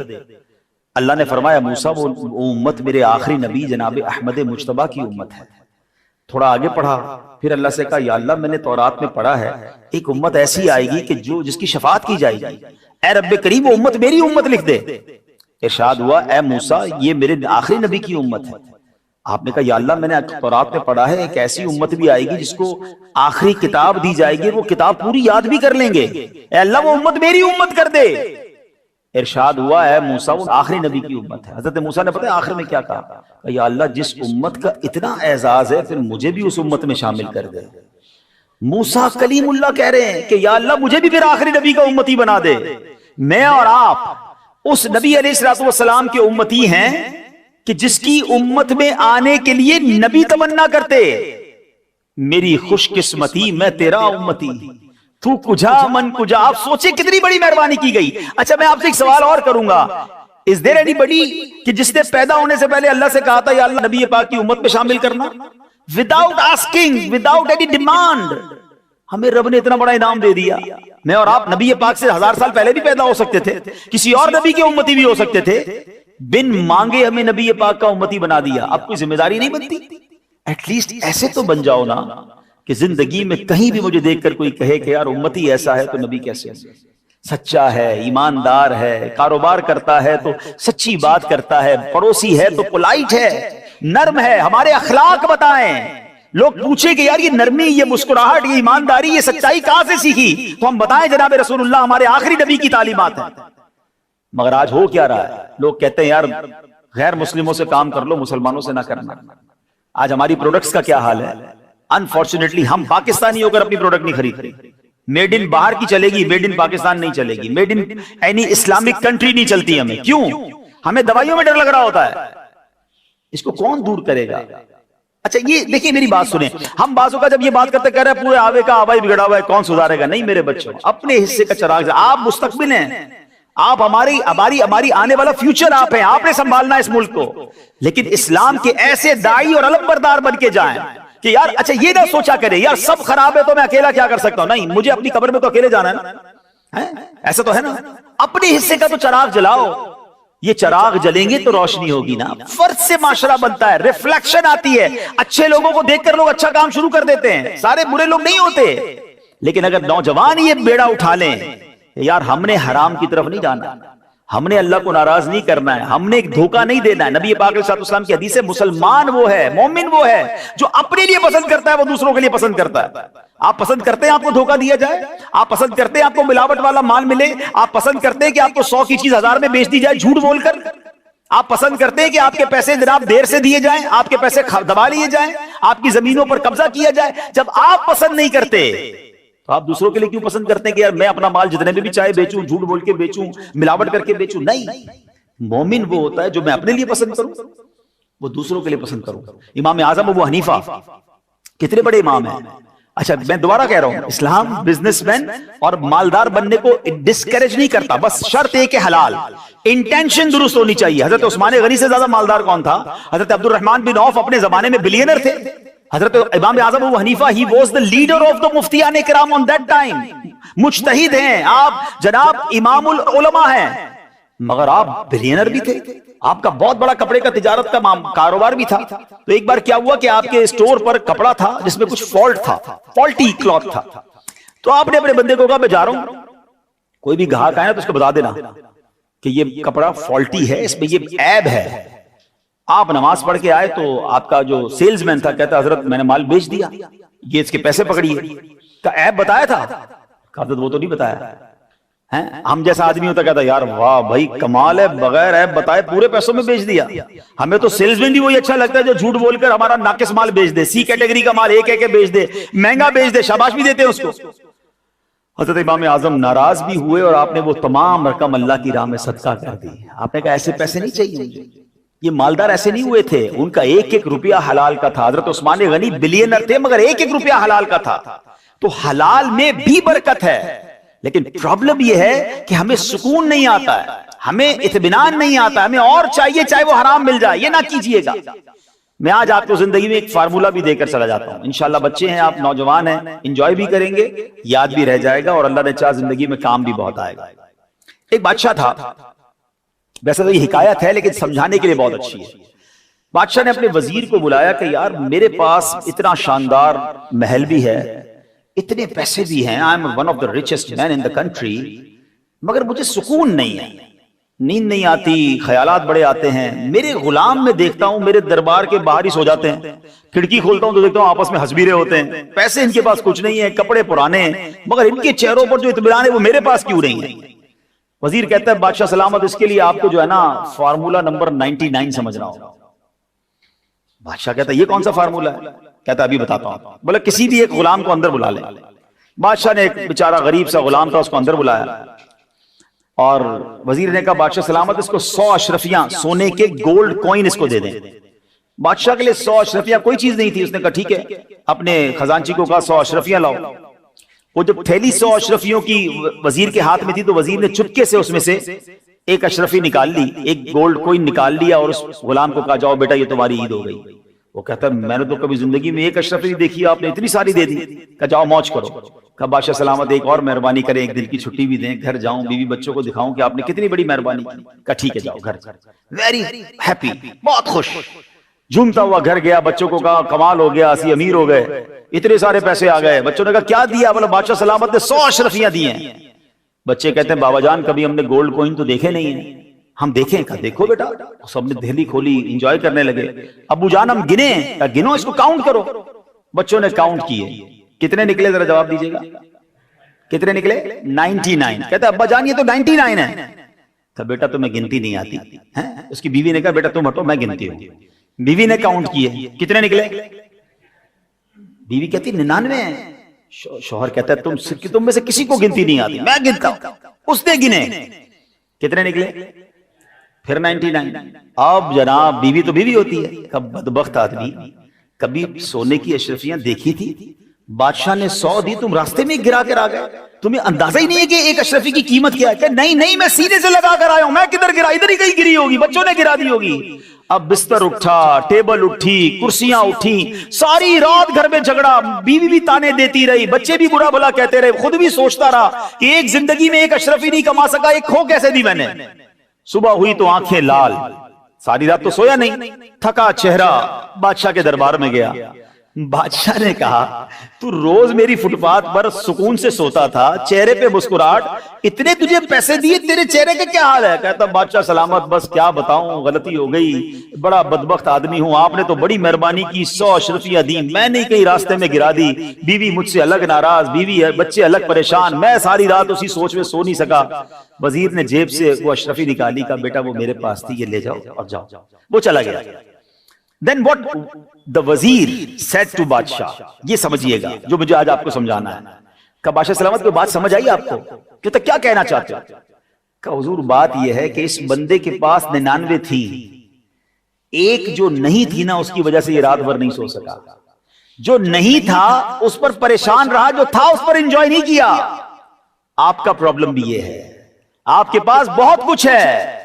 اللہ نے فرمایا موسیٰ وہ امت میرے آخری نبی جناب احمد مجتبیٰ کی امت ہے. تھوڑا آگے پڑھا, پھر اللہ سے کہا, یا اللہ میں نے تورات میں پڑھا ہے ایک امت ایسی آئے گی کہ جس کی شفاعت کی جائے گی, اے رب کریم وہ امت میری امت لکھ دے. ارشاد ہوا, اے موسیٰ یہ میرے آخری نبی کی امت ہے. آپ نے کہا یا اللہ میں نے تورات میں پڑھا ہے ایک ایسی امت بھی آئے گی جس کو آخری کتاب دی جائے گی, وہ کتاب پوری یاد بھی کر لیں گے, اے اللہ وہ امت میری امت کر دے. ارشاد ہوا, اے موسیٰ وہ آخری نبی کی امت ہے. حضرت موسیٰ نے پتہ ہے آخر میں کیا کہا, یا اللہ جس امت کا اتنا اعزاز ہے پھر مجھے بھی اس امت میں شامل کر دے. موسیٰ کلیم اللہ کہہ رہے ہیں کہ یا اللہ مجھے بھی پھر آخری نبی کا امتی بنا دے. میں اور آپ اس نبی علیہ السلام کے امتی ہیں کہ جس کی امت میں آنے کے لیے نبی تمنا کرتے, میری خوش قسمتی میں تیرا امتی, تو کجا من کجا. آپ سوچیں کتنی بڑی مہربانی کی گئی. اچھا میں آپ سے ایک سوال اور کروں گا, is there anybody کہ جس نے پیدا ہونے سے پہلے اللہ سے کہا تھا یا اللہ نبی پاک کی امت میں شامل کرنا, without asking, without any demand. ہمیں رب نے اتنا بڑا انعام دے دیا. میں اور آپ نبی پاک سے 1000 سال پہلے بھی پیدا ہو سکتے تھے, کسی اور نبی کے امتی بھی ہو سکتے تھے, بن مانگے ہمیں نبی پاک کا امتی بنا دیا. اب کوئی ذمہ داری نہیں بنتی؟ ایٹ لیسٹ ایسے تو بن جاؤ نا کہ زندگی میں کہیں بھی مجھے دیکھ کر کوئی کہے کہ یار امتی ایسا ہے تو نبی کیسے ہے, سچا ہے, ایماندار ہے, کاروبار کرتا ہے تو سچی بات کرتا ہے, پڑوسی ہے تو پولائٹ ہے, نرم ہے. ہمارے اخلاق بتائیں. لوگ پوچھیں کہ یار یہ نرمی, یہ مسکراہٹ, یہ ایمانداری, یہ سچائی کہاں سے سیکھی, تو ہم بتائیں جناب رسول اللہ ہمارے آخری نبی کی تعلیمات ہیں. مگر آج ہو کیا رہا ہے, لوگ کہتے ہیں یار غیر مسلموں سے کام کر لو, مسلمانوں سے نہ کرنا. آج ہماری پروڈکٹس کا کیا حال ہے, انفارچونیٹلی ہم پاکستانی ہو کر اپنی پروڈکٹ نہیں خریدتے. میڈ ان باہر کی چلے گی, میڈ ان پاکستان نہیں چلے گی, made in any Islamic country نہیں چلتی. ہمیں کیوں, ہمیں دوائیوں میں ڈر لگ رہا ہوتا ہے. اس کو کون دور کرے گا؟ اچھا یہ دیکھیں میری بات سنیں, ہم بازو کا جب یہ بات کرتے کہہ رہے ہیں پورے آوے کا آبائی بگڑا ہوا ہے, کون سدھارے گا؟ نہیں میرے بچوں, اپنے حصے کا چراغ, آپ مستقبل ہیں, آپ ہماری آنے والا فیوچر آپ ہیں, آپ نے سنبھالنا اس ملک کو. لیکن اسلام کے ایسے داعی اور علم بردار بن کے جائیں کہ یار اچھا یہ نہ سوچا کرے یار سب خراب ہے تو میں اکیلا کیا کر سکتا ہوں، نہیں مجھے اپنی قبر میں تو اکیلے جانا ہے نا، ایسا تو ہے نا، اپنے حصے کا تو چراغ جلاؤ، یہ چراغ جلیں گے تو روشنی ہوگی نا، فرد سے معاشرہ بنتا ہے، ریفلیکشن آتی ہے، اچھے لوگوں کو دیکھ کر لوگ اچھا کام شروع کر دیتے ہیں، سارے برے لوگ نہیں ہوتے، لیکن اگر نوجوان یہ بیڑا اٹھا لیں یار ہم نے حرام کی طرف نہیں جانا، ہم نے اللہ کو ناراض نہیں کرنا ہے، ہم نے ایک دھوکہ نہیں دینا ہے، نبی پاک علیہ الصلوۃ والسلام کی حدیث ہے مسلمان وہ ہے، مومن وہ ہے جو اپنے لیے پسند کرتا ہے وہ دوسروں کے لیے پسند کرتا ہے۔ آپ پسند کرتے ہیں آپ کو دھوکہ دیا جائے، آپ پسند کرتے ہیں آپ کو ملاوٹ والا مال ملے، آپ پسند کرتے ہیں کہ آپ کو 100 کی چیز 1000 میں بیچ دی جائے جھوٹ بول کر، آپ پسند کرتے ہیں کہ آپ کے پیسے جناب دیر سے دیے جائیں، آپ کے پیسے دبا لیے جائیں، آپ کی زمینوں پر قبضہ کیا جائے، جب آپ پسند نہیں کرتے تو آپ دوسروں کے لیے کیوں پسند کرتے ہیں کہ یار میں اپنا مال جتنے میں بھی چاہے بیچوں، جھوٹ بول کے بیچوں، ملاوٹ کر کے بیچوں؟ نہیں، مومن وہ ہوتا ہے جو میں اپنے لیے پسند کروں وہ دوسروں کے لیے پسند کروں۔ امام اعظم ابو حنیفہ کتنے بڑے امام ہیں، اچھا میں دوبارہ کہہ رہا ہوں اسلام بزنس مین اور مالدار بننے کو ڈسکریج نہیں کرتا، بس شرط ایک ہے حلال، انٹینشن درست ہونی چاہیے۔ حضرت عثمان غنی سے زیادہ مالدار کون تھا؟ حضرت عبد الرحمن بن عوف اپنے زمانے میں بلینر تھے۔ حضرت امام اعظم ابو حنیفہ he was the leader of the مفتیان کرام on that time، مجتہد ہیں آپ، جناب امام العلماء ہیں، مگر آپ بلینر بھی تھے، آپ کا بہت بڑا کپڑے کا تجارت کا کاروبار بھی تھا۔ تو ایک بار کیا ہوا کہ آپ کے اسٹور پر کپڑا تھا جس میں کچھ فالٹ تھا، فالٹی کلاتھ تھا، تو آپ نے اپنے بندے کو کہا میں جا رہا ہوں، کوئی بھی گاہک آئے تو اس کو بتا دینا کہ یہ کپڑا فالٹی ہے، اس میں یہ عیب ہے۔ آپ نماز پڑھ کے آئے تو آپ کا جو سیلز مین تھا کہتا حضرت میں نے مال بیچ دیا، یہ اس کے پیسے پکڑیے، کا عیب بتایا تھا؟ کہا حضرت وہ تو نہیں بتایا۔ ہم جیسا آدمی ہوتا کہتا یار واہ بھائی کمال ہے، بغیر عیب بتائے پورے پیسوں میں بیچ دیا۔ ہمیں تو سیلز مین بھی وہی اچھا لگتا ہے جو جھوٹ بول کر ہمارا ناقص مال بیچ دے، سی کیٹیگری کا مال ایک ایک بیچ دے، مہنگا بیچ دے، شاباش بھی دیتے ہیں اس کو۔ حضرت امام اعظم ناراض بھی ہوئے اور آپ نے وہ تمام رقم اللہ کی راہ میں صدقہ کر دی۔ آپ نے کہا ایسے پیسے نہیں چاہیے مجھے، یہ مالدار ایسے نہیں ہوئے تھے، ان کا ایک ایک روپیہ حلال کا تھا۔ حضرت عثمان غنی بلینر تھے مگر ایک ایک روپیہ حلال کا تھا۔ تو حلال میں بھی برکت ہے، لیکن پرابلم یہ ہے کہ ہمیں سکون نہیں آتا ہے، ہمیں اطمینان نہیں آتا ہے، ہمیں اور چاہیے چاہے وہ حرام مل جائے، یہ نہ کیجئے گا۔ میں آج آپ کو زندگی میں ایک فارمولہ بھی دے کر چلا جاتا ہوں، انشاءاللہ بچے ہیں آپ، نوجوان ہیں، انجوائے بھی کریں گے، یاد بھی رہ جائے گا، اور اللہ نے چاہا زندگی میں کام بھی بہت آئے گا۔ ایک بادشاہ تھا، ویسے تو یہ حکایت ہے لیکن سمجھانے کے لیے بہت اچھی ہے۔ بادشاہ نے اپنے وزیر کو بلایا کہ یار میرے پاس اتنا شاندار محل بھی ہے، اتنے پیسے بھی ہیں، I am one of the richest men in the country، مگر مجھے سکون نہیں ہے، نیند نہیں آتی، خیالات بڑے آتے ہیں۔ میرے غلام میں دیکھتا ہوں میرے دربار کے باہر ہی سو جاتے ہیں، کھڑکی کھولتا ہوں تو دیکھتا ہوں آپس میں ہنس بھی رہے ہوتے ہیں، پیسے ان کے پاس کچھ نہیں ہے، کپڑے پرانے ہیں، مگر ان کے چہروں پر جو اطمینان ہے وہ میرے پاس کیوں نہیں ہے؟ وزیر کہتا ہے بادشاہ سلامت، اس کے لیے آپ کو جو ہے نا فارمولہ نمبر 99 سمجھنا ہوگا۔ بادشاہ کہتا ہے یہ کون سا فارمولہ ہے؟ کہتا ہے ابھی بتاتا ہوں۔ بولا کسی بھی ایک غلام کو اندر بلا لے۔ بادشاہ نے ایک بیچارہ غریب سا غلام تھا، اس کو اندر بلایا، اور وزیر نے کہا بادشاہ سلامت اس کو 100 اشرفیاں سونے کے گولڈ کوئن اس کو دے دیں۔ بادشاہ کے لیے 100 اشرفیاں کوئی چیز نہیں تھی، اس نے کہا ٹھیک ہے، اپنے خزانچی کو کہا 100 اشرفیاں لاؤ۔ وہ جب تھیلی 100 اشرفیوں کی وزیر کے ہاتھ میں تھی تو وزیر نے چپکے سے اس میں سے ایک اشرفی نکال لی، ایک گولڈ کوئن نکال لیا، اور اس غلام کو کہا جاؤ بیٹا یہ تمہاری عید ہو گئی۔ وہ کہتا ہے میں نے تو کبھی زندگی میں ایک اشرفی نہیں دیکھی، آپ نے اتنی ساری دے دی۔ کہا جاؤ موج کرو۔ کہا بادشاہ سلامت ایک اور مہربانی کریں، ایک دن کی چھٹی بھی دیں، گھر جاؤں، بیوی بچوں کو دکھاؤں کہ آپ نے کتنی بڑی مہربانی کی۔ کہا ٹھیک ہے جاؤ گھر۔ ویری ہیپی، بہت خوش، جھومتا ہوا گھر گیا، بچوں کو کہا کمال ہو گیا، اسی امیر ہو گئے، اتنے سارے پیسے آ گئے۔ بچوں نے کہا کیا دیا؟ بولا بادشاہ سلامت نے 100 اشرفیاں دی ہیں۔ بچے کہتے ہیں بابا جان کبھی ہم نے گولڈ کوئن تو دیکھے نہیں ہیں۔ ہم دیکھیں؟ کہا دیکھو بیٹا۔ سب نے دہلی کھولی، انجوائے کرنے لگے۔ ابو جان ہم گنے؟ کہا گنو، اس کو کاؤنٹ کرو۔ بچوں نے کاؤنٹ کیے، کتنے نکلے ذرا جواب دیجیے گا، کتنے نکلے؟ 99۔ کہتا ابا جان یہ تو 99 ہے۔ کہا بیٹا تمہیں گنتی نہیں آتی۔ اس کی بیوی نے کہا بیٹا تم ہٹو میں گنتی ہوں۔ بیوی نے کاؤنٹ کیے، کتنے نکلے؟ بیوی کہتی 99 ہیں۔ شوہر کہتا ہے تم میں سے کسی کو گنتی نہیں آتی، میں گنتا ہوں۔ اس نے گنے، کتنے نکلے؟ پھر 99۔ اب جناب بیوی تو بیوی ہوتی ہے، کب بدبخت آدمی کبھی سونے کی اشرفیاں دیکھی تھی؟ بادشاہ نے 100 دی، تم راستے میں گرا کر آ گئے، تمہیں اندازہ ہی نہیں ہے کہ ایک اشرفی کی قیمت کیا ہے؟ کہ نہیں میں سینے سے لگا کر آیا ہوں، میں کدھر گرا؟ ادھر ہی کہیں گری ہوگی، بچوں نے گرا دی ہوگی۔ اب بستر اٹھا، ٹیبل اٹھی، کرسیاں اٹھی، ساری رات گھر میں جھگڑا، بیوی بھی تانے دیتی رہی، بچے بھی برا بھلا کہتے رہے، خود بھی سوچتا رہا کہ ایک زندگی میں ایک اشرف ہی نہیں کما سکا، ایک کھو کیسے دی میں نے۔ صبح ہوئی تو آنکھیں لال، ساری رات تو سویا نہیں، تھکا چہرہ، بادشاہ کے دربار میں گیا۔ بادشاہ نے کہا تو روز میری فٹ پاتھ پر سکون سے سوتا تھا، چہرے پہ مسکراہٹ، اتنے تجھے پیسے دیے، تیرے چہرے کا کیا حال ہے؟ کہتا بادشاہ سلامت، بس کیا بتاؤں، غلطی ہو گئی، بڑا بدبخت آدمی ہوں، آپ نے تو بڑی مہربانی کی، 100 اشرفیاں دی، میں نے کہیں راستے میں گرا دی، بیوی مجھ سے الگ ناراض، بیوی بچے الگ پریشان، میں ساری رات اسی سوچ میں سو نہیں سکا۔ وزیر نے جیب سے وہ اشرفی نکالی، کہا بیٹا وہ میرے پاس تھی، یہ لے جاؤ اور جاؤ۔ وہ چلا گیا۔ Then what the وزیر said to بادشاہ، یہ سمجھیے گا جو مجھے آج آپ کو سمجھانا ہے۔ کہ بادشاہ سلامت کو بات سمجھ آئی آپ کو؟ کہتا کیا کہنا چاہتے ہو؟ کہ حضور بات یہ ہے کہ اس بندے کے پاس 99 تھی، ایک جو نہیں تھی نا اس کی وجہ سے یہ رات بھر نہیں سو سکا، جو نہیں تھا اس پر پریشان رہا، جو تھا اس پر انجوائے نہیں کیا۔ آپ کا پرابلم بھی یہ ہے، آپ کے پاس بہت کچھ ہے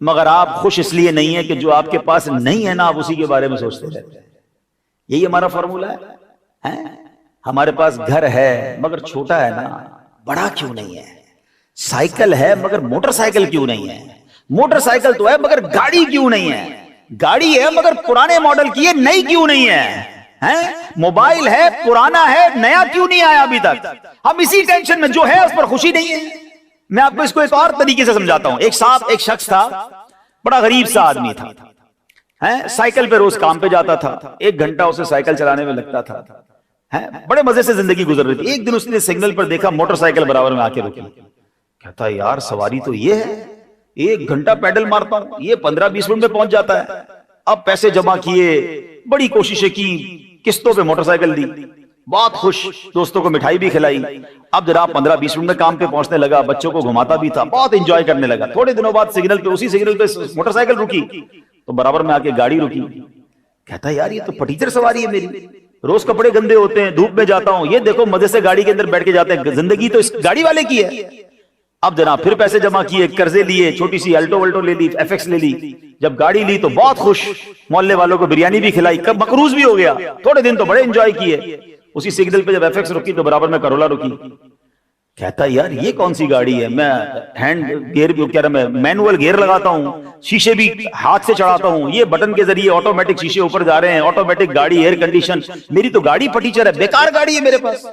مگر آپ خوش اس لیے نہیں ہے کہ جو آپ کے پاس نہیں ہے نا آپ اسی کے بارے میں سوچتے رہتے ہیں۔ یہی ہمارا فارمولہ ہے۔ ہمارے پاس گھر ہے مگر چھوٹا ہے نا، بڑا کیوں نہیں ہے؟ سائیکل ہے مگر موٹر سائیکل کیوں نہیں ہے؟ موٹر سائیکل تو ہے مگر گاڑی کیوں نہیں ہے؟ گاڑی ہے مگر پرانے ماڈل کی ہے، نئی کیوں نہیں ہے؟ موبائل ہے پرانا ہے، نیا کیوں نہیں آیا ابھی تک؟ ہم اسی ٹینشن میں، جو ہے اس پر خوشی نہیں ہے۔ میں آپ کو اس کو ایک اور طریقے سے سمجھاتا ہوں۔ ایک شخص تھا، بڑا غریب سا آدمی تھا، سائیکل پہ روز کام پہ جاتا تھا، 1 گھنٹہ اسے سائیکل چلانے میں لگتا تھا، بڑے مزے سے زندگی گزر رہی تھی۔ ایک دن اس نے سگنل پر دیکھا موٹر سائیکل برابر میں آ کے رکی، کہتا یار سواری تو یہ ہے، 1 گھنٹہ پیڈل مارتا ہوں، یہ 15-20 منٹ میں پہنچ جاتا ہے۔ اب پیسے جمع کیے، بڑی کوششیں کی، قسطوں پہ موٹر سائیکل دی، بہت خوش، دوستوں کو مٹھائی بھی کھلائی۔ اب جناب 15-20 منٹ میں کام پہ پہنچنے لگا، بچوں کو گھماتا بھی تھا، بہت انجوائے کرنے لگا۔ تھوڑے دنوں بعد سگنل پہ، اسی سگنل پہ موٹر سائیکل رکی تو برابر میں آ کے گاڑی رکی، کہتا یار یہ تو پٹیچر سواری ہے میری، روز کپڑے گندے ہوتے ہیں، دھوپ میں جاتا ہوں، یہ دیکھو مزے سے گاڑی کے اندر بیٹھ کے جاتے ہیں، زندگی تو اس گاڑی والے کی ہے۔ اب جناب پھر پیسے جمع کیے، قرضے لیے، چھوٹی سی الٹو ولٹو لے لی، ایف ایکس لے لی۔ جب گاڑی لی تو بہت خوش، محلے والوں کو بریانی بھی کھلائی، کب مقروض بھی ہو گیا، تھوڑے دن تو بڑے انجوائے کیے۔ اسی سگنل پہ جب ایف ایکس رکی تو برابر میں کرولا رکی، کہتا یار یہ کون سی گاڑی ہے، میں ہینڈ گیئر بھی کہہ رہا، میں مینوئل گیئر لگاتا ہوں، شیشے بھی ہاتھ سے چڑھاتا ہوں، یہ بٹن کے ذریعے آٹومیٹک شیشے اوپر جا رہے ہیں، آٹومیٹک گاڑی، ایئر کنڈیشن، میری تو گاڑی پٹیچر ہے، بیکار گاڑی ہے میرے پاس۔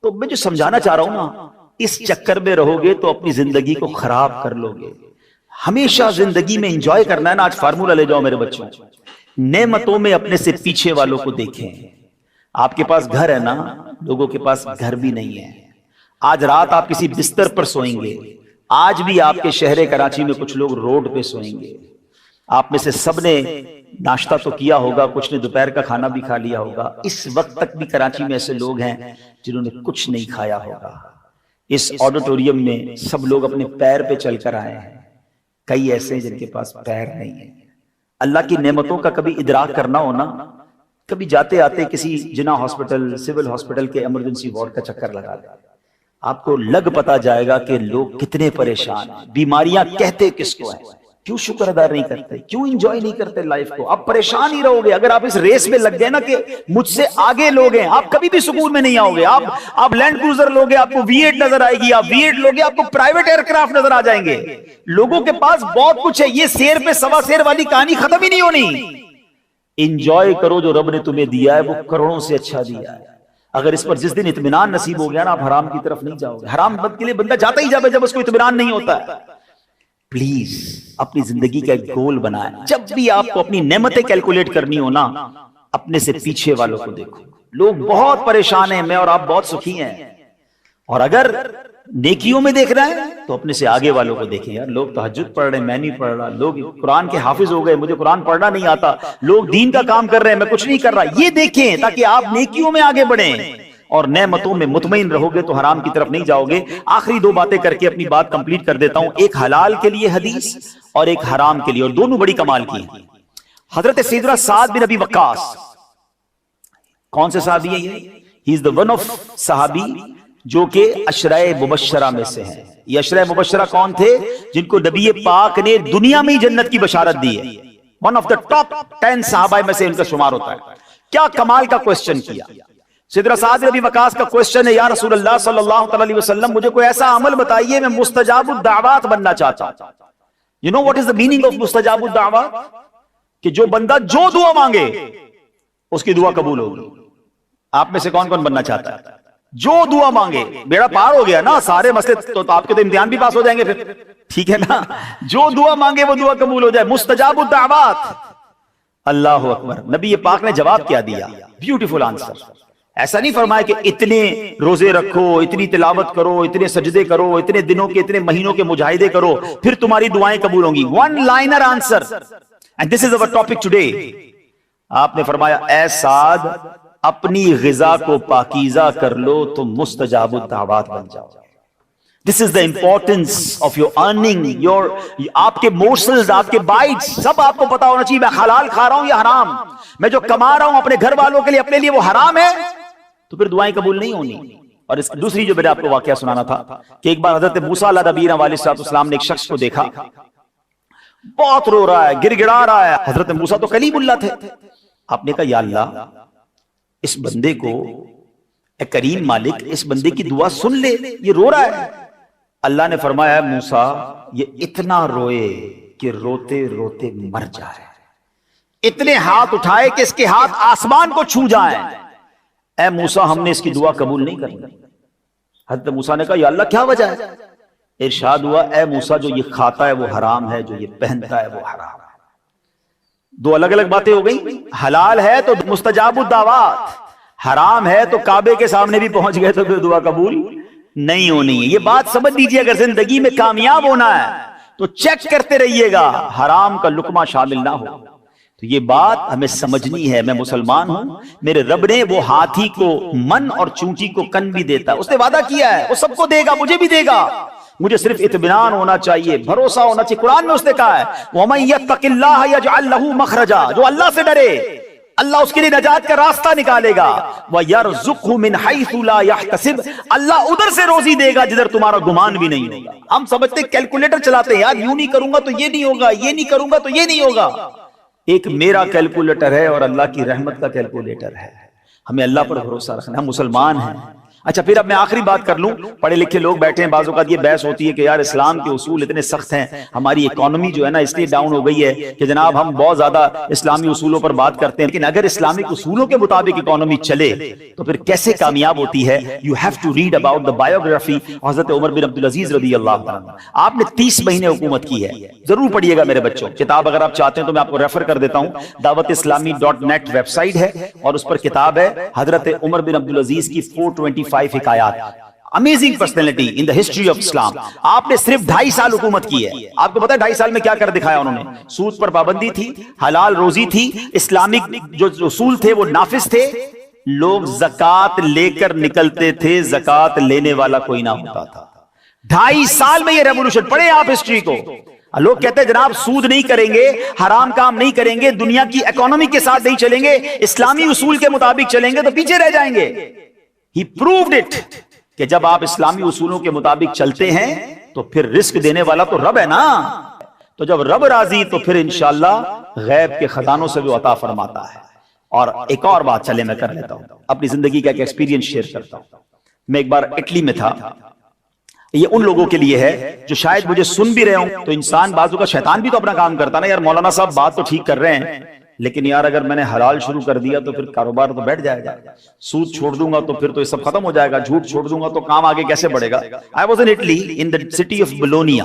تو میں جو سمجھانا چاہ رہا ہوں نا، اس چکر میں رہو گے تو اپنی زندگی کو خراب کر لو گے۔ ہمیشہ زندگی میں انجوائے کرنا ہے نا۔ آج فارمولہ لے جاؤ میرے بچوں، نعمتوں میں اپنے سے پیچھے والوں کو دیکھیں۔ آپ کے پاس گھر ہے نا، لوگوں کے پاس گھر بھی نہیں ہے۔ آج رات آپ کسی بستر پر سوئیں گے، آج بھی آپ کے شہر کراچی میں کچھ لوگ روڈ پہ سوئیں گے۔ آپ میں سے سب نے ناشتہ تو کیا ہوگا، کچھ نے دوپہر کا کھانا بھی کھا لیا ہوگا۔ اس وقت تک بھی کراچی میں ایسے لوگ ہیں جنہوں نے کچھ نہیں کھایا ہوگا۔ اس آڈیٹوریم میں سب لوگ اپنے پیر پہ چل کر آئے ہیں، کئی ایسے ہیں جن کے پاس پیر نہیں ہیں۔ اللہ کی نعمتوں کا کبھی ادراک کرنا ہونا، کبھی جاتے آتے کسی جناح ہاسپٹل، سول ہاسپٹل کے ایمرجنسی وارڈ کا چکر لگا دیں، آپ کو لگ پتا جائے گا کہ لوگ کتنے پریشان ہیں۔ بیماریاں کہتے کس کو ہیں؟ کیوں شکر ادا نہیں کرتے؟ کیوں انجوائے نہیں کرتے لائف کو؟ آپ پریشان ہی رہو گے اگر آپ اس ریس میں لگ گئے نا کہ مجھ سے آگے لوگ ہیں، آپ کبھی بھی سکون میں نہیں آؤ گے۔ آپ لینڈ کروزر لوگے، آپ کو V8 نظر آئے گی، آپ V8 لوگے، آپ کو پرائیویٹ ایئر کرافٹ نظر آ جائیں گے۔ لوگوں کے پاس بہت کچھ ہے، یہ سیر پہ سوا سیر والی کہانی ختم ہی نہیں ہونی۔ انجوائے کرو جو رب نے تمہیں دیا ہے، وہ کروڑوں سے اچھا دیا ہے۔ اگر اس پر جس دن اطمینان نصیب ہو گیا نا، آپ حرام کی طرف نہیں جاؤ گے۔ حرام بد کے لیے بندہ جاتا ہی جب اس کو اطمینان نہیں ہوتا ہے۔ پلیز اپنی زندگی کا ایک گول بنائیں۔ جب بھی آپ کو اپنی نعمتیں کیلکولیٹ کرنی ہو نا، اپنے سے پیچھے والوں کو دیکھو۔ لوگ بہت پریشان ہیں، میں اور آپ بہت سخی ہیں۔ اور اگر نیکیوں میں دیکھ رہے ہیں تو اپنے سے آگے والوں کو دیکھیں۔ یار لوگ تہجد پڑھ رہے ہیں، میں نہیں پڑھ رہا، لوگ قرآن کے حافظ ہو گئے، مجھے قرآن پڑھنا نہیں آتا، لوگ دین کا کام کر رہے ہیں، میں کچھ نہیں کر رہا۔ یہ دیکھیں تاکہ آپ نیکیوں میں آگے بڑھیں اور نعمتوں میں مطمئن رہو گے تو حرام کی طرف نہیں جاؤ گے۔ آخری 2 باتیں کر کے اپنی بات کمپلیٹ کر دیتا ہوں، ایک حلال کے لیے حدیث اور ایک حرام کے لیے، اور دونوں بڑی کمال کی ہیں۔ حضرت سیدنا سعد بن ابی وقاص، کون سے صحابی ہیں یہ؟ ہی از the one of صحابی جو کہ عشرۂ مبشرہ میں سے ہیں۔ یہ عشرۂ مبشرہ کون تھے؟ جن کو نبی پاک نے دنیا میں ہی جنت کی بشارت دی ہے۔ ون آف دا ٹاپ 10 صحابہ میں سے ان کا شمار ہوتا ہے. کیا کمال کا کوشچن کیا. سیدنا سعد بن ابی وقاص کا کوشچن ہے, یا رسول اللہ صلی اللہ علیہ وسلم مجھے کوئی ایسا عمل بتائیے, میں مستجاب الدعوات بننا چاہتا ہوں. You know what is the meaning of مستجاب الدعوات؟ کہ جو بندہ جو دعا مانگے اس کی دعا قبول ہوگی. آپ میں سے کون کون بننا چاہتا ہے؟ جو دعا مانگے. بیڑا پار ہو گیا نا, سارے مسئلے تو آپ کے تو امتحان بھی پاس ہو جائیں گے پھر, ٹھیک ہے نا. جو دعا مانگے وہ دعا قبول ہو جائے. مستجاب الدعوات. اللہ اکبر. نبی پاک نے جواب کیا دیا, بیوٹیفل آنسر. ایسا نہیں فرمایا کہ اتنے روزے رکھو, اتنی تلاوت کرو, اتنے سجدے کرو, اتنے دنوں کے اتنے مہینوں کے مجاہدے کرو, پھر تمہاری دعائیں قبول ہوں گی. One liner answer. And this is our topic today. آپ نے فرمایا اے سعد اپنی غذا کو پاکیزہ کر لو تو مستجاب الدعوات بن جاؤ. This is the importance of your earning, آپ کے موسلز, آپ کے بائٹس, سب آپ کو پتا ہونا چاہیے. میں حلال کھا رہا ہوں یا حرام, میں جو کما رہا ہوں اپنے گھر والوں کے لیے, اپنے لیے, وہ حرام ہے, تو پھر دعائیں قبول نہیں ہونی. اور اس دوسری جو میں نے آپ کو واقعہ سنانا تھا کہ ایک بار حضرت موسیٰ علیہ نبینا علیہ السلام نے ایک شخص کو دیکھا, بہت رو رہا ہے, گر گڑا رہا ہے. حضرت موسیٰ تو کلیم اللہ تھے. آپ نے کہا یا اللہ اس بندے کو, اے کریم مالک, اس بندے کی دعا سن لے, یہ رو رہا ہے. اللہ نے فرمایا موسیٰ یہ اتنا روئے کہ روتے روتے مر جائے, اتنے ہاتھ اٹھائے کہ اس کے ہاتھ آسمان کو چھو جائیں. اے موسیٰ ہم نے اس کی دعا قبول نہیں کرنی. حضرت موسیٰ نے کہا یا اللہ کیا وجہ ہے؟ ارشاد ہوا اے موسیٰ جو یہ کھاتا ہے وہ حرام ہے, جو یہ پہنتا ہے وہ حرام ہے. دو الگ الگ باتیں ہو گئی. حلال ہے تو مستجاب الدعوات, حرام ہے تو کعبے کے سامنے بھی پہنچ گئے تو پھر دعا قبول نہیں ہونی ہے. یہ بات سمجھ لیجیے, اگر زندگی میں کامیاب ہونا ہے تو چیک کرتے رہیے گا حرام کا لقمہ شامل نہ ہو. تو یہ بات ہمیں سمجھنی ہے. میں مسلمان ہوں, میرے رب نے وہ ہاتھی کو من اور چونٹی کو کن بھی دیتا ہے, اس نے وعدہ کیا ہے وہ سب کو دے گا, مجھے بھی دے گا. مجھے صرف اطمینان ہونا چاہیے, بھروسہ ہونا چاہیے. قرآن میں اس نے کہا ہے وَمَن يَتَّقِ اللَّهَ يَجْعَل لَّهُ مَخْرَجًا, جو اللہ سے ڈرے اللہ اس کے لیے نجات کا راستہ نکالے گا. وَيَرْزُقْهُ مِنْ حَيْثُ لَا يَحْتَسِبُ, اللہ ادھر سے روزی دے گا جدھر تمہارا گمان بھی نہیں ہوگا. ہم سمجھتے کیلکولیٹر چلاتے ہیں, یار یوں نہیں کروں گا تو یہ نہیں ہوگا, یہ نہیں کروں گا تو یہ نہیں ہوگا. ایک میرا کیلکولیٹر ہے اور اللہ کی رحمت کا کیلکولیٹر ہے. ہمیں اللہ پر بھروسہ رکھنا. ہم مسلمان ہیں. اچھا پھر اب میں آخری بات کر لوں. پڑھے لکھے لوگ بیٹھے ہیں, بعض اوقات یہ بحث ہوتی ہے کہ یار اسلام کے اصول اتنے سخت ہیں, ہماری اکانومی جو ہے نا اس لیے ڈاؤن ہو گئی ہے کہ جناب ہم بہت زیادہ اسلامی اصولوں پر بات کرتے ہیں. لیکن اگر اسلامک اصولوں کے مطابق اکانومی چلے تو پھر کیسے کامیاب ہوتی ہے؟ You have to read about the biography حضرت عمر بن عبد العزیز رضی اللہ عنہ. آپ نے 30 مہینے حکومت کی ہے, ضرور پڑھیے گا میرے بچوں. کتاب اگر آپ چاہتے ہیں تو میں آپ کو ریفر کر دیتا ہوں, دعوت اسلامی .net ویب سائٹ ہے اور اس پر کتاب ہے حضرت عمر بن عبد العزیز کی 425 حکایات. Amazing personality in the history of Islam. آپ نے صرف 2.5 سال حکومت کی ہے. آپ کو پتا ہے 2.5 سال میں کیا کر دکھایا انہوں نے؟ سود پر پابندی تھی, حلال روزی تھی, اسلامک جو اصول تھے وہ نافذ تھے, لوگ زکات لے کر نکلتے تھے, زکات لینے والا کوئی نہ ہوتا تھا. 2.5 سال میں یہ ریولوشن. پڑھیں آپ ہسٹری کو. لوگ کہتے ہیں جناب سود نہیں کریں گے, حرام کام نہیں کریں گے, دنیا کی اکانومی کے ساتھ نہیں چلیں گے, اسلامی اصول کے مطابق چلیں گے تو پیچھے رہ جائیں گے. He proved it کہ جب آپ اسلامی اصولوں کے مطابق چلتے ہیں تو پھر رزق دینے والا تو رب ہے نا. تو جب رب راضی تو پھر انشاءاللہ غیب کے خزانوں سے وہ عطا فرماتا ہے. اور ایک اور بات چلے میں کر لیتا ہوں, اپنی زندگی کا ایک ایکسپیرینس شیئر کرتا ہوں. میں ایک بار اٹلی میں تھا. یہ ان لوگوں کے لیے ہے جو شاید مجھے سن بھی رہے ہوں, تو انسان بازو کا شیطان بھی تو اپنا کام کرتا نا, یار مولانا صاحب بات تو ٹھیک کر رہے ہیں لیکن یار اگر میں نے حلال شروع کر دیا تو پھر کاروبار تو بیٹھ جائے گا, سود چھوڑ دوں گا تو پھر تو یہ سب ختم ہو جائے گا, جھوٹ چھوڑ دوں گا تو کام آگے کیسے بڑھے گا. I was in Italy in the city of Bologna.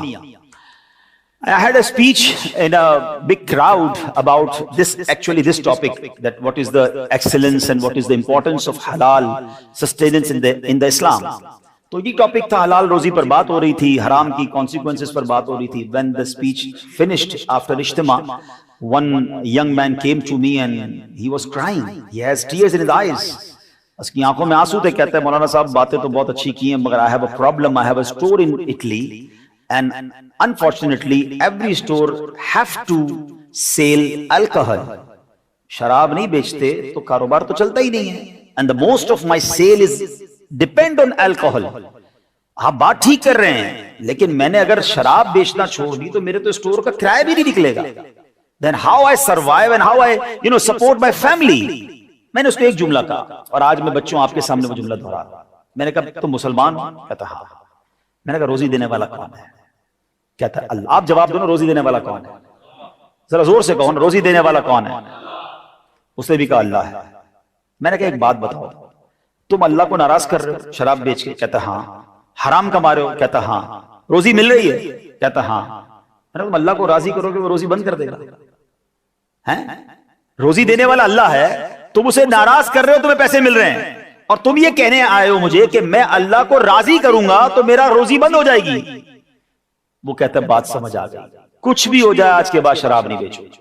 I had a speech in a big crowd about this topic, that what is the excellence and what is the importance of halal sustenance in the Islam. تو یہ topic تھا, حلال روزی پر بات ہو رہی تھی, حرام کی کانسیکوینسز پر بات ہو رہی تھی. When the speech finished after اجتماع, one young man came to me and he was crying. He has tears in his eyes. اس کی آنکھوں میں آنسو تھے. کہتے ہیں مولانا صاحب باتیں تو بہت اچھی کی ہیں مگر I have a problem. I have a store in Italy and unfortunately every store have to sell alcohol. شراب نہیں بیچتے تو کاروبار تو چلتا ہی نہیں ہے. And the most of my sale is depend on alcohol. آپ بات ٹھیک کر رہے ہیں لیکن میں نے اگر شراب بیچنا چھوڑ دی تو میرے تو اسٹور کا کرایہ بھی نہیں نکلے گا. then how I survive and how I support my family. میں نے اس کو ایک جملہ کہا اور آج میں بچوں آپ کے سامنے وہ جملہ دہرا رہا. میں نے کہا تم مسلمان ہو؟ کہتا ہاں. میں نے کہا روزی دینے والا کون ہے؟ کہتا ہے اللہ. آپ جواب دو نا, روزی دینے والا کون ہے؟ ذرا زور سے کہو نا, روزی دینے والا کون ہے؟ اس نے بھی کہا اللہ ہے. میں نے کہا ایک بات بتاؤ, تم اللہ کو ناراض کر رہے ہو شراب بیچ کے؟ کہتا ہاں. حرام کما رہے ہو؟ کہتا ہاں. روزی مل رہی ہے؟ کہتا ہاں. میں نے تم اللہ کو راضی کرو گے وہ روزی بند کر دے گا؟ روزی دینے والا اللہ ہے, تم اسے ناراض کر رہے ہو, تمہیں پیسے مل رہے ہیں, اور تم یہ کہنے آئے ہو مجھے کہ میں اللہ کو راضی کروں گا تو میرا روزی بند ہو جائے گی. وہ کہتا ہے بات سمجھ آ گئی, کچھ بھی ہو جائے آج کے بعد شراب نہیں بیچو.